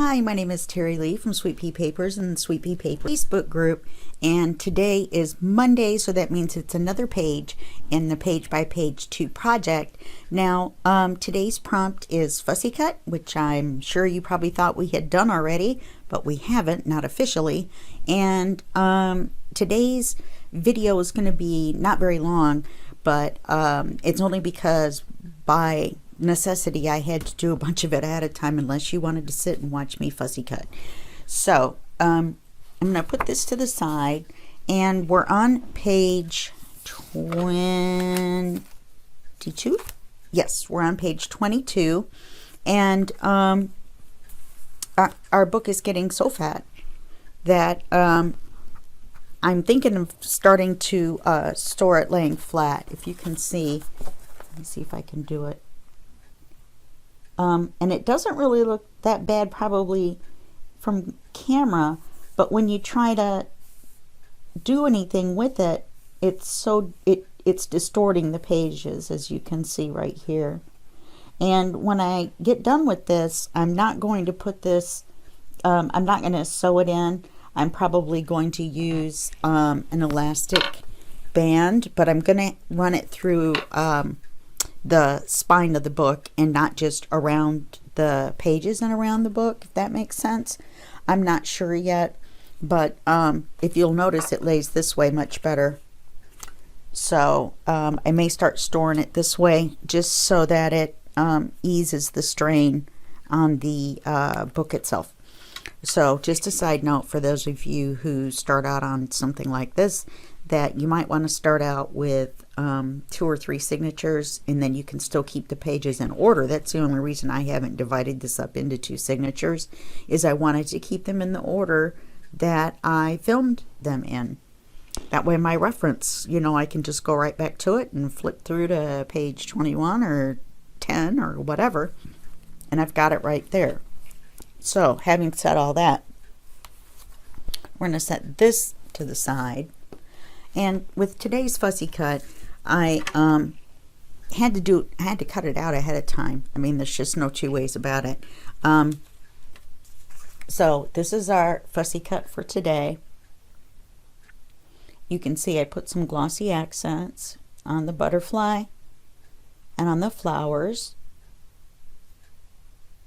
Hi, my name is Terry Lee from Sweet Pea Papers and the Sweet Pea Papers Facebook group, and today is Monday, so that means it's another page in the Page by Page 2 project. Now, today's prompt is Fussy Cut, which I'm sure you probably thought we had done already, but we haven't, not officially. And today's video is going to be not very long, but it's only because by necessity I had to do a bunch of it at a time unless you wanted to sit and watch me fussy cut. So I'm going to put this to the side, and we're on page 22. Yes, we're on page 22, and our book is getting so fat that I'm thinking of starting to store it laying flat. If you can see, let me see if I can do it. And it doesn't really look that bad probably from camera, but when you try to do anything with it, it's distorting the pages, as you can see right here. And when I get done with this, I'm not going to put this, I'm not going to sew it in. I'm probably going to use an elastic band, but I'm going to run it through the spine of the book and not just around the pages and around the book, if that makes sense. I'm not sure yet, but if you'll notice, it lays this way much better. So I may start storing it this way just so that it eases the strain on the book itself. So just a side note for those of you who start out on something like this, that you might want to start out with 2 or 3 signatures, and then you can still keep the pages in order. That's the only reason I haven't divided this up into 2 signatures, is I wanted to keep them in the order that I filmed them in. That way my reference, you know, I can just go right back to it and flip through to page 21 or 10 or whatever, and I've got it right there. So having said all that, we're going to set this to the side. And with today's fussy cut, I had to cut it out ahead of time. I mean, there's just no two ways about it. So this is our fussy cut for today. You can see I put some glossy accents on the butterfly and on the flowers.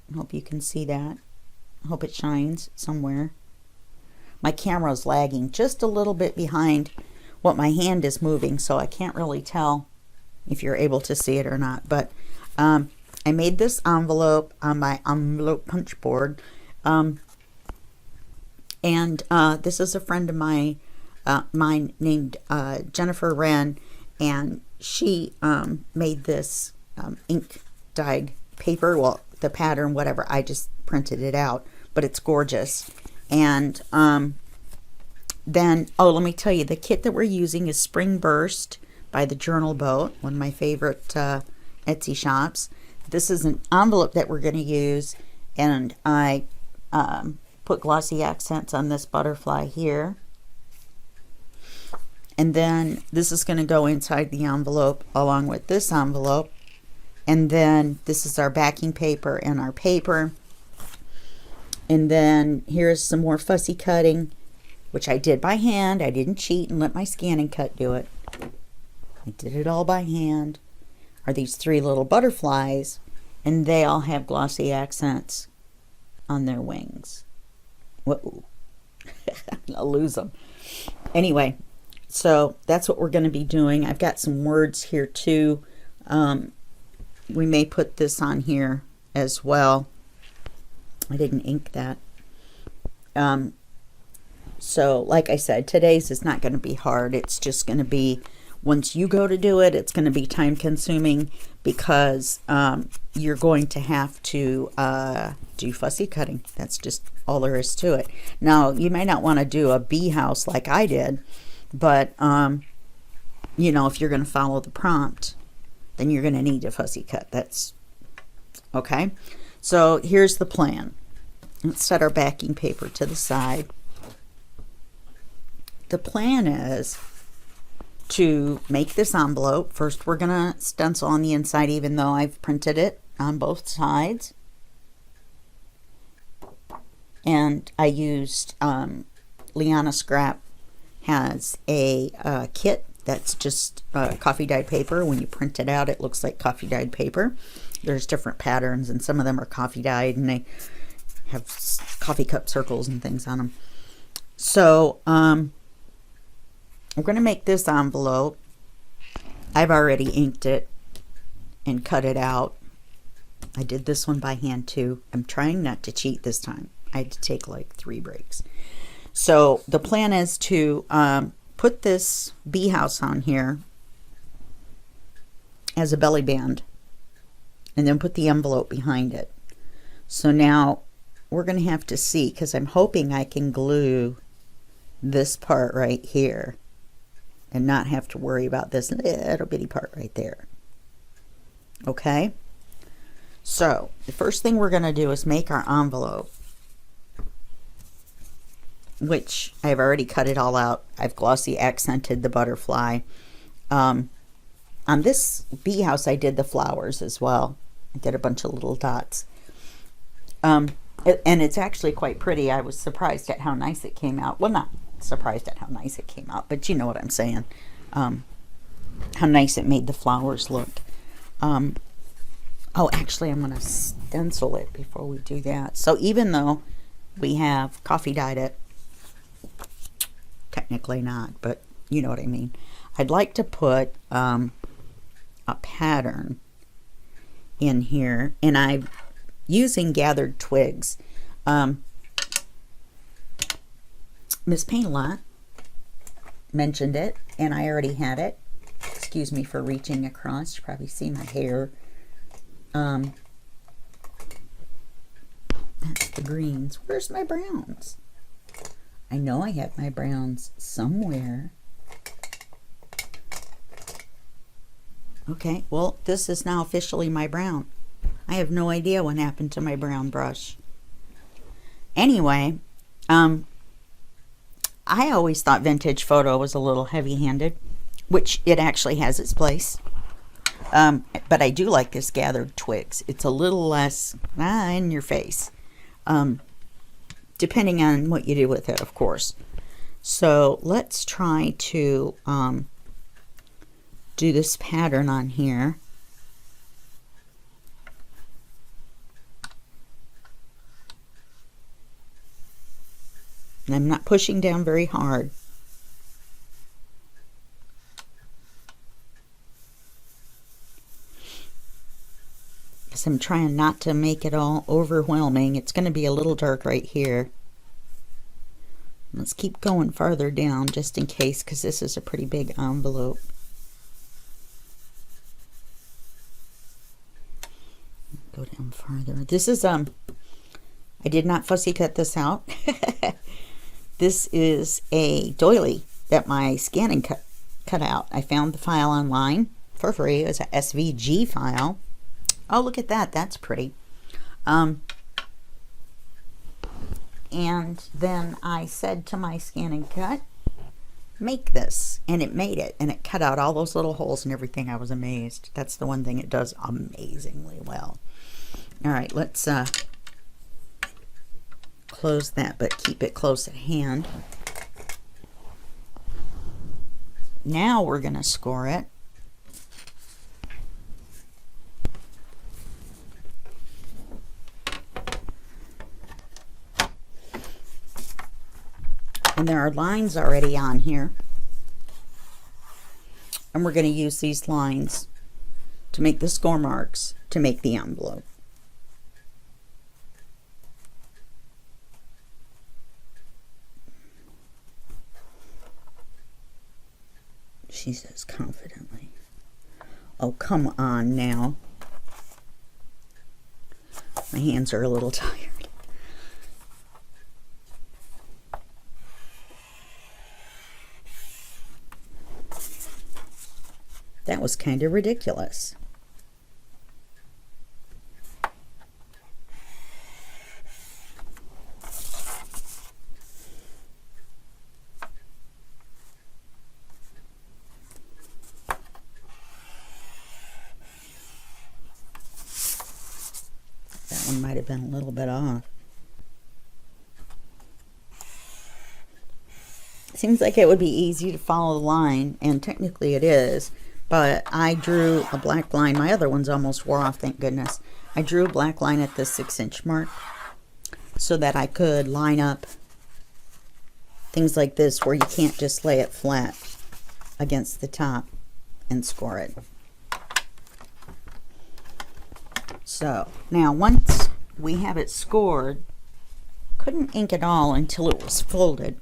I hope you can see that. I hope it shines somewhere. My camera's lagging just a little bit behind what my hand is moving, so I can't really tell if you're able to see it or not. But I made this envelope on my envelope punch board, and this is a friend of mine named Jennifer Wren, and she made this ink dyed paper, well, the pattern, whatever. I just printed it out, but it's gorgeous. And then, oh, let me tell you, the kit that we're using is Spring Burst by the Journal Boat, one of my favorite Etsy shops. This is an envelope that we're going to use, and I put glossy accents on this butterfly here. And then this is going to go inside the envelope along with this envelope. And then this is our backing paper and our paper. And then here's some more fussy cutting, which I did by hand. I didn't cheat and let my scanning cut do it. I did it all by hand. Are these 3 little butterflies, and they all have glossy accents on their wings. Whoa. I'll lose them. Anyway, so that's what we're going to be doing. I've got some words here too. We may put this on here as well. I didn't ink that. So like I said, today's is not going to be hard. It's just going to be, once you go to do it, it's going to be time consuming, because you're going to have to do fussy cutting. That's just all there is to it. Now, you may not want to do a bee house like I did, but you know, if you're going to follow the prompt, then you're going to need a fussy cut. That's okay. So here's the plan. Let's set our backing paper to the side. The plan is to make this envelope. First, we're going to stencil on the inside, even though I've printed it on both sides. And I used Liana Scrap has a kit that's just coffee dyed paper. When you print it out, it looks like coffee dyed paper. There's different patterns, and some of them are coffee dyed, and they have coffee cup circles and things on them. So I'm going to make this envelope. I've already inked it and cut it out. I did this one by hand too. I'm trying not to cheat this time. I had to take like 3 breaks. So the plan is to put this bee house on here as a belly band and then put the envelope behind it. So now we're going to have to see, because I'm hoping I can glue this part right here and not have to worry about this little bitty part right there. Okay? So the first thing we're going to do is make our envelope, which I've already cut it all out. I've glossy accented the butterfly. On this bee house, I did the flowers as well. I did a bunch of little dots. And it's actually quite pretty. I was surprised at how nice it came out. Well, not surprised at how nice it came out, but you know what I'm saying. How nice it made the flowers look. Oh, actually, I'm going to stencil it before we do that. So even though we have coffee dyed it, technically not, but you know what I mean. I'd like to put a pattern in here, and I'm using gathered twigs. Miss Painla mentioned it, and I already had it. Excuse me for reaching across. You probably see my hair. That's the greens. Where's my browns? I know I have my browns somewhere. Okay, well, this is now officially my brown. I have no idea what happened to my brown brush. Anyway, I always thought vintage photo was a little heavy-handed, which it actually has its place. But I do like this gathered twigs. It's a little less in your face, depending on what you do with it, of course. So let's try to do this pattern on here. And I'm not pushing down very hard. Because I'm trying not to make it all overwhelming. It's going to be a little dark right here. Let's keep going farther down just in case, because this is a pretty big envelope. Go down farther. This is, I did not fussy cut this out. This is a doily that my scanning cut out. I found the file online for free. It's a SVG file. Oh, look at that. That's pretty. And then I said to my scan and cut, make this. And it made it. And it cut out all those little holes and everything. I was amazed. That's the one thing it does amazingly well. All right, let's close that, but keep it close at hand. Now we're going to score it. And there are lines already on here. And we're going to use these lines to make the score marks to make the envelope. She says confidently. Oh, come on now. My hands are a little tired. That was kind of ridiculous. That one might have been a little bit off. seems like it would be easy to follow the line, and technically it is, but I drew a black line. My other ones almost wore off, thank goodness. I drew a black line at the 6-inch mark so that I could line up things like this where you can't just lay it flat against the top and score it. So now once we have it scored, couldn't ink it all until it was folded.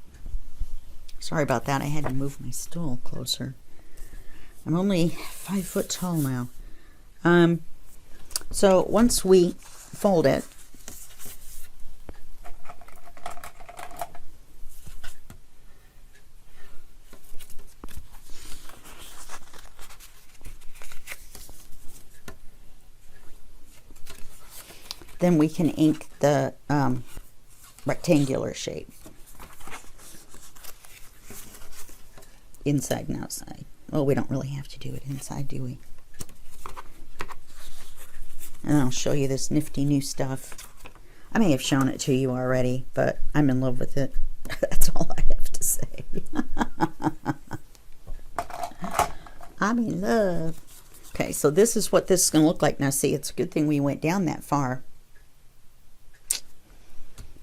Sorry about that, I had to move my stool closer. I'm only 5 foot tall now. So once we fold it, then we can ink the rectangular shape, inside and outside. Well, we don't really have to do it inside, do we? And I'll show you this nifty new stuff. I may have shown it to you already, but I'm in love with it. That's all I have to say. I'm in love. Okay, so this is what this is going to look like. Now, see, it's a good thing we went down that far,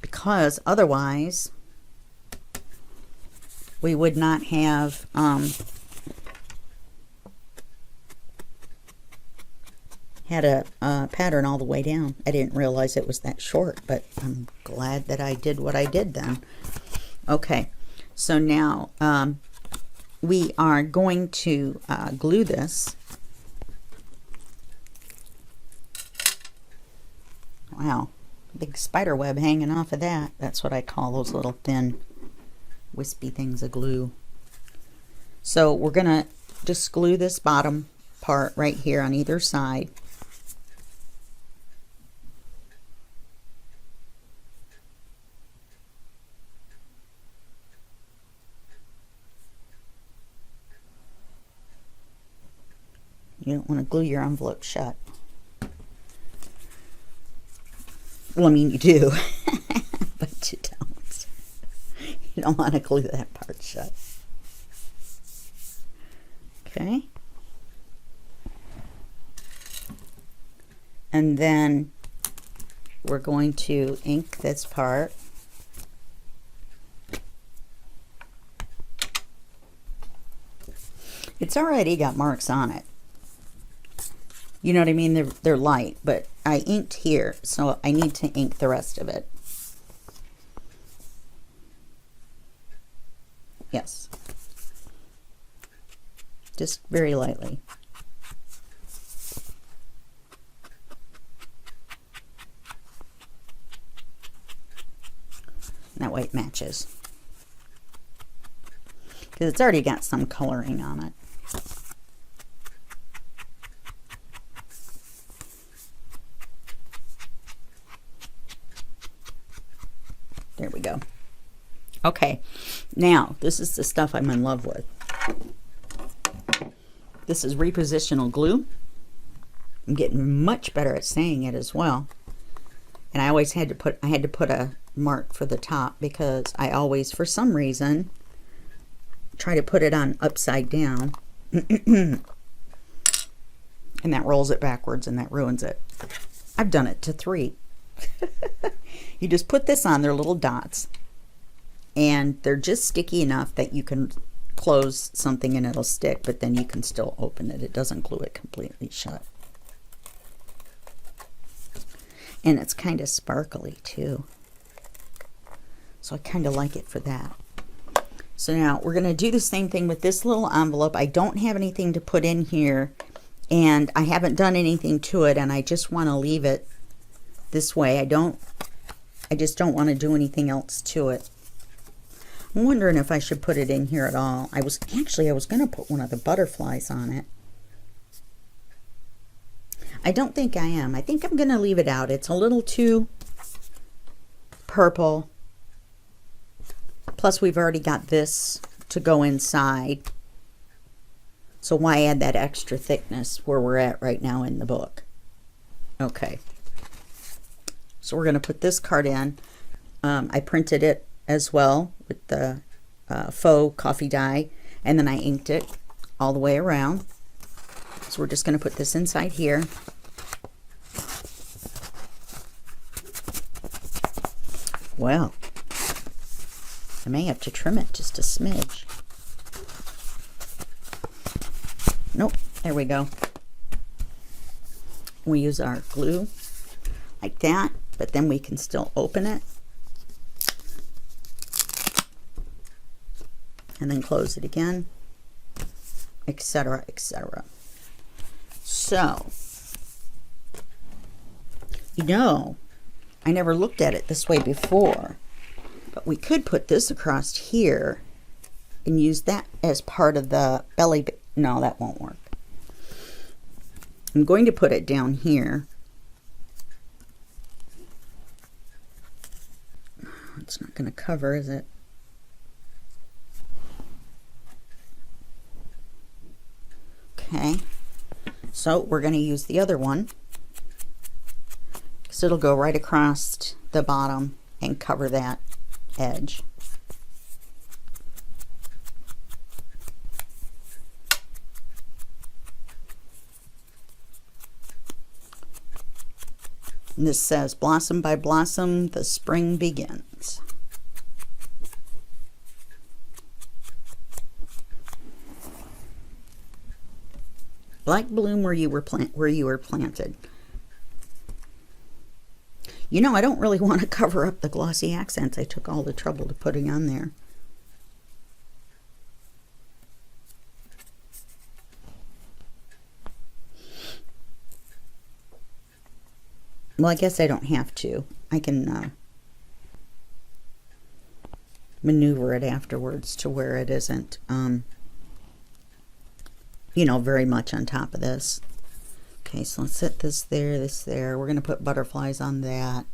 because otherwise we would not have had a pattern all the way down. I didn't realize it was that short, but I'm glad that I did what I did then. Okay, so now we are going to glue this. Wow, big spider web hanging off of that. That's what I call those little thin wispy things of glue. So we're gonna just glue this bottom part right here on either side. You don't want to glue your envelope shut. Well, I mean, you do, but you don't. You don't want to glue that part shut. Okay. And then we're going to ink this part. It's already got marks on it. You know what I mean? They're light, but I inked here, so I need to ink the rest of it. Yes. Just very lightly. That way it matches. Because it's already got some coloring on it. There we go. Okay, now this is the stuff I'm in love with. This is repositional glue. I'm getting much better at saying it as well. And I always had to put a mark for the top, because I always, for some reason, try to put it on upside down. And that rolls it backwards and that ruins it. I've done it to 3. You just put this on, they're little dots, and they're just sticky enough that you can close something and it'll stick, but then you can still open it. It doesn't glue it completely shut. And it's kind of sparkly too, so I kind of like it for that. So now we're going to do the same thing with this little envelope. I don't have anything to put in here, and I haven't done anything to it, and I just want to leave it this way. I just don't want to do anything else to it. I'm wondering if I should put it in here at all. I was going to put one of the butterflies on it. I don't think I am. I think I'm going to leave it out. It's a little too purple. Plus, we've already got this to go inside. So why add that extra thickness where we're at right now in the book? Okay. So we're going to put this card in. I printed it as well with the faux coffee dye, and then I inked it all the way around. So we're just going to put this inside here. Well, I may have to trim it just a smidge. Nope, there we go. We use our glue like that, but then we can still open it and then close it again, etc., etc. So, you know, I never looked at it this way before, but we could put this across here and use that as part of the belly. No, that won't work. I'm going to put it down here. It's not going to cover, is it? Okay, so we're going to use the other one because it'll go right across the bottom and cover that edge. And this says, blossom by blossom, the spring begins. Like bloom where you were planted. You know, I don't really want to cover up the glossy accents I took all the trouble to putting on there. Well, I guess I don't have to. I can maneuver it afterwards to where it isn't, you know, very much on top of this. Okay, so let's set this there, this there. We're going to put butterflies on that.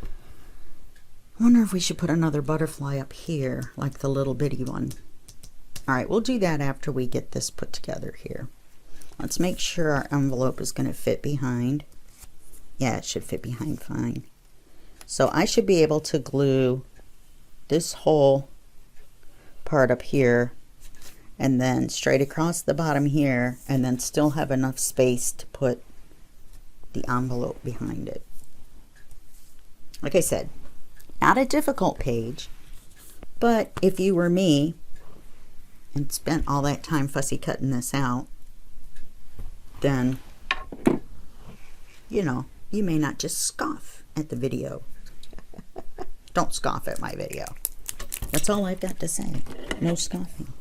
I wonder if we should put another butterfly up here, like the little bitty one. All right, we'll do that after we get this put together here. Let's make sure our envelope is going to fit behind. Yeah, it should fit behind fine. So I should be able to glue this whole part up here and then straight across the bottom here, and then still have enough space to put the envelope behind it. Like I said, not a difficult page, but if you were me and spent all that time fussy cutting this out, then, you know, you may not just scoff at the video. Don't scoff at my video. That's all I've got to say. No scoffing.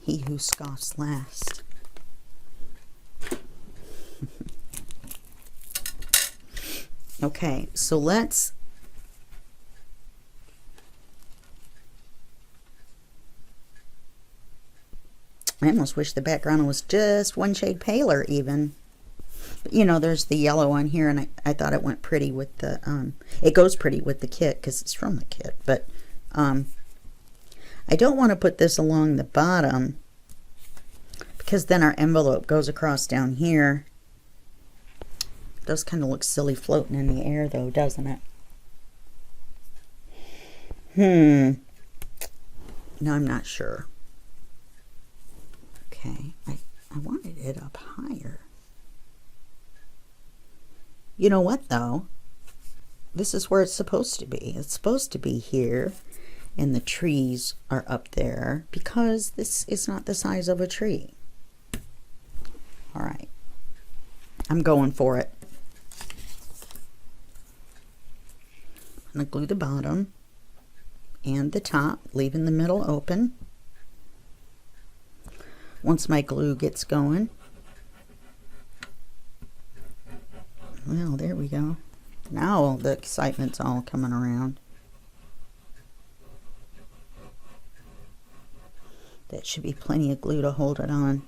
He who scoffs last. Okay, so let's I almost wish the background was just one shade paler even. But, you know, there's the yellow on here, and I thought it went pretty with the, it goes pretty with the kit because it's from the kit. But I don't want to put this along the bottom because then our envelope goes across down here. It does kind of look silly floating in the air though, doesn't it? No, I'm not sure. Okay, I wanted it up higher. You know what though? This is where it's supposed to be. It's supposed to be here, and the trees are up there because this is not the size of a tree. All right, I'm going for it. I'm going to glue the bottom and the top, leaving the middle open. Once my glue gets going, well, there we go. Now the excitement's all coming around. That should be plenty of glue to hold it on.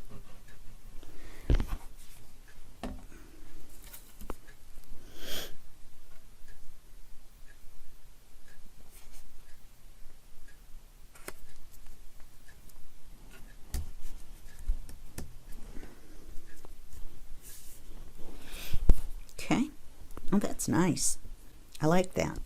Oh, that's nice. I like that.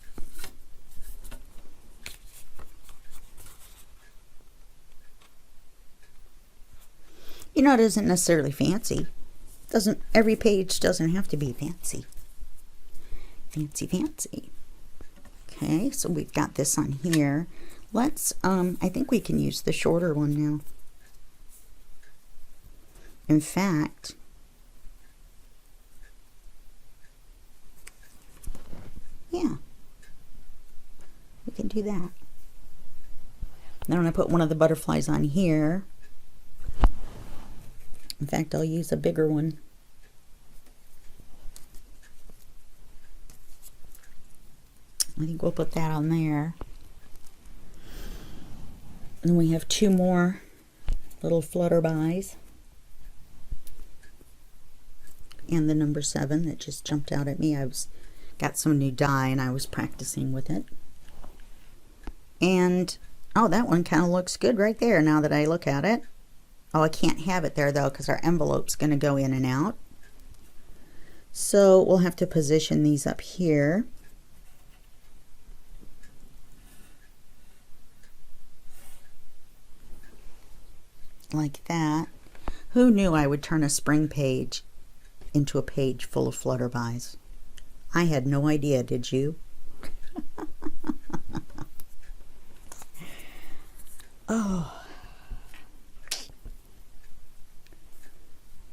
You know, it isn't necessarily fancy. Doesn't every page doesn't have to be fancy. Fancy. Okay, so we've got this on here. Let's I think we can use the shorter one now. In fact, yeah, we can do that. Then I put one of the butterflies on here. In fact, I'll use a bigger one. I think we'll put that on there. And we have two more little flutterbys. And the number 7 that just jumped out at me. I got some new dye and I was practicing with it. And, oh, that one kind of looks good right there now that I look at it. Oh, I can't have it there though because our envelope's going to go in and out. So we'll have to position these up here. Like that. Who knew I would turn a spring page into a page full of flutterbys? I had no idea, did you? Oh.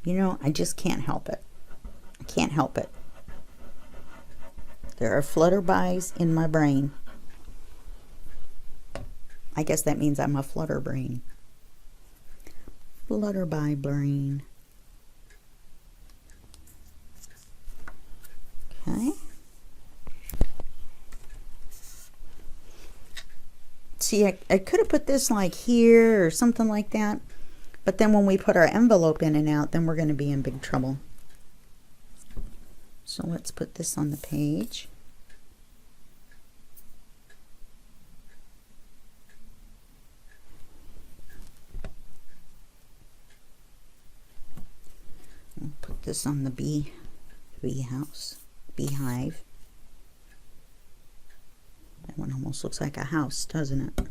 You know, I just can't help it. I can't help it. There are flutterbys in my brain. I guess that means I'm a flutter brain. Flutterby brain. Okay. See, I could have put this like here or something like that. But then when we put our envelope in and out, then we're going to be in big trouble. So let's put this on the page. We'll put this on the bee house, beehive. That one almost looks like a house, doesn't it?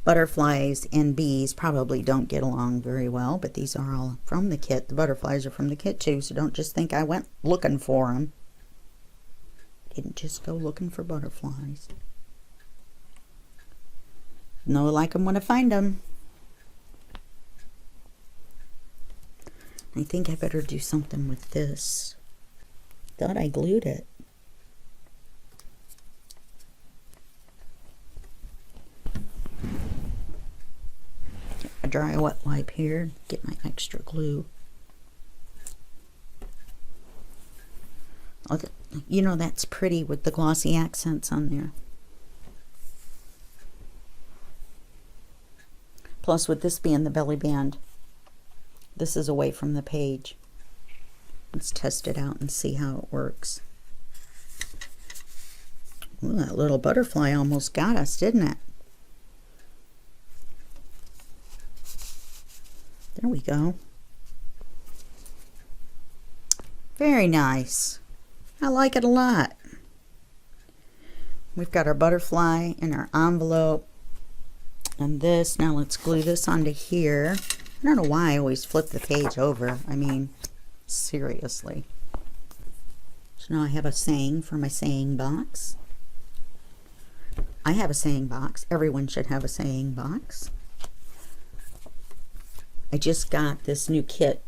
Butterflies and bees probably don't get along very well, but these are all from the kit. The butterflies are from the kit too, so don't just think I went looking for them. Didn't just go looking for butterflies. Know I like them when I find them. I think I better do something with this. Thought I glued it. A dry wet wipe here, get my extra glue. Oh, you know, that's pretty with the glossy accents on there. Plus, with this being the belly band, this is away from the page. Let's test it out and see how it works. Ooh, that little butterfly almost got us, didn't it? There we go. Very nice. I like it a lot. We've got our butterfly in our envelope and this. Now let's glue this onto here. I don't know why I always flip the page over. I mean, seriously. So now I have a saying for my saying box. I have a saying box. Everyone should have a saying box. I just got this new kit,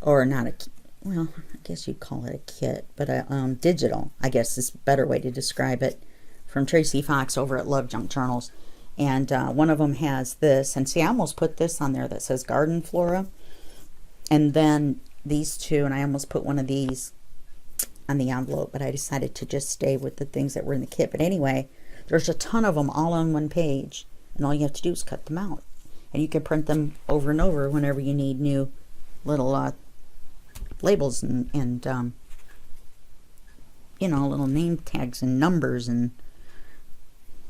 or not a, well, I guess you'd call it a kit, but a digital, I guess is a better way to describe it, from Tracy Fox over at Love Junk Journals. And one of them has this, and see, I almost put this on there that says Garden Flora, and then these two, and I almost put one of these on the envelope, but I decided to just stay with the things that were in the kit. But anyway, there's a ton of them all on one page, and all you have to do is cut them out. And you can print them over and over whenever you need new little labels and you know, little name tags and numbers and,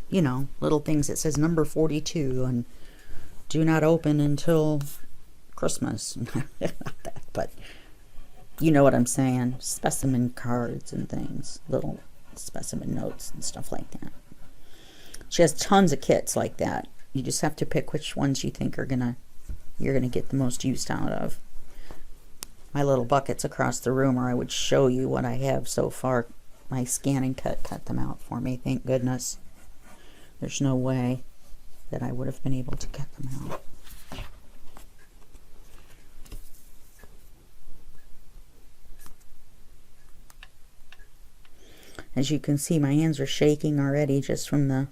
you know, little things that says number 42 and do not open until Christmas. But you know what I'm saying. Specimen cards and things. Little specimen notes and stuff like that. She has tons of kits like that. You just have to pick which ones you think you're gonna get the most use out of. My little buckets across the room, or I would show you what I have so far. My scan and cut them out for me, thank goodness. There's no way that I would have been able to cut them out. As you can see, my hands are shaking already just from the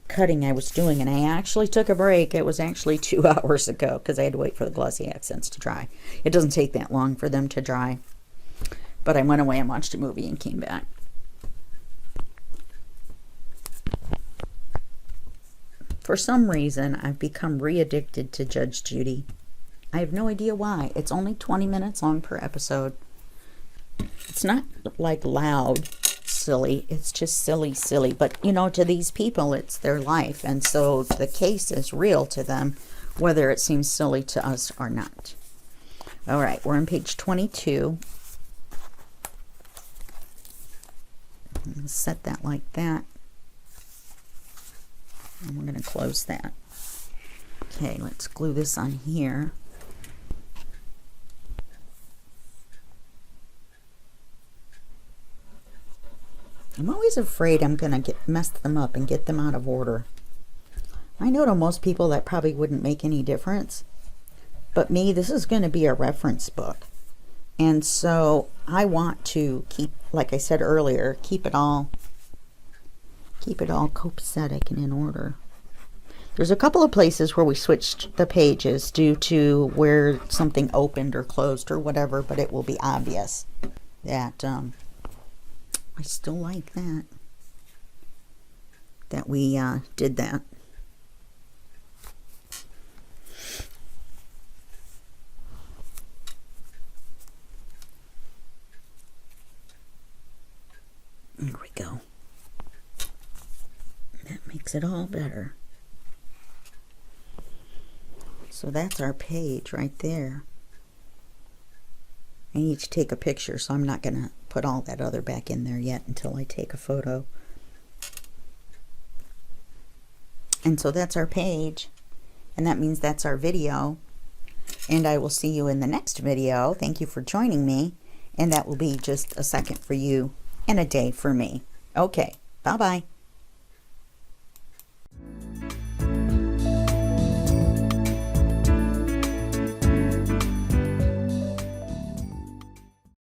cutting I was doing, and I actually took a break. It was actually 2 hours ago because I had to wait for the glossy accents to dry. It doesn't take that long for them to dry, but I went away and watched a movie and came back. For some reason, I've become re-addicted to Judge Judy. I have no idea why. It's only 20 minutes long per episode. It's not like loud silly, it's just silly, but you know, to these people it's their life, and so the case is real to them, whether it seems silly to us or not. All right, we're on page 22. Set that like that, and we're going to close that. Okay, let's glue this on here. I'm always afraid I'm going to mess them up and get them out of order. I know to most people that probably wouldn't make any difference. But me, this is going to be a reference book. And so I want to keep, like I said earlier, keep it all copacetic and in order. There's a couple of places where we switched the pages due to where something opened or closed or whatever, but it will be obvious that I still like that we did that. There we go. That makes it all better. So that's our page right there. I need to take a picture, so I'm not going to put all that other back in there yet until I take a photo. And so that's our page, and that means that's our video, and I will see you in the next video. Thank you for joining me, and that will be just a second for you and a day for me. Okay, bye-bye.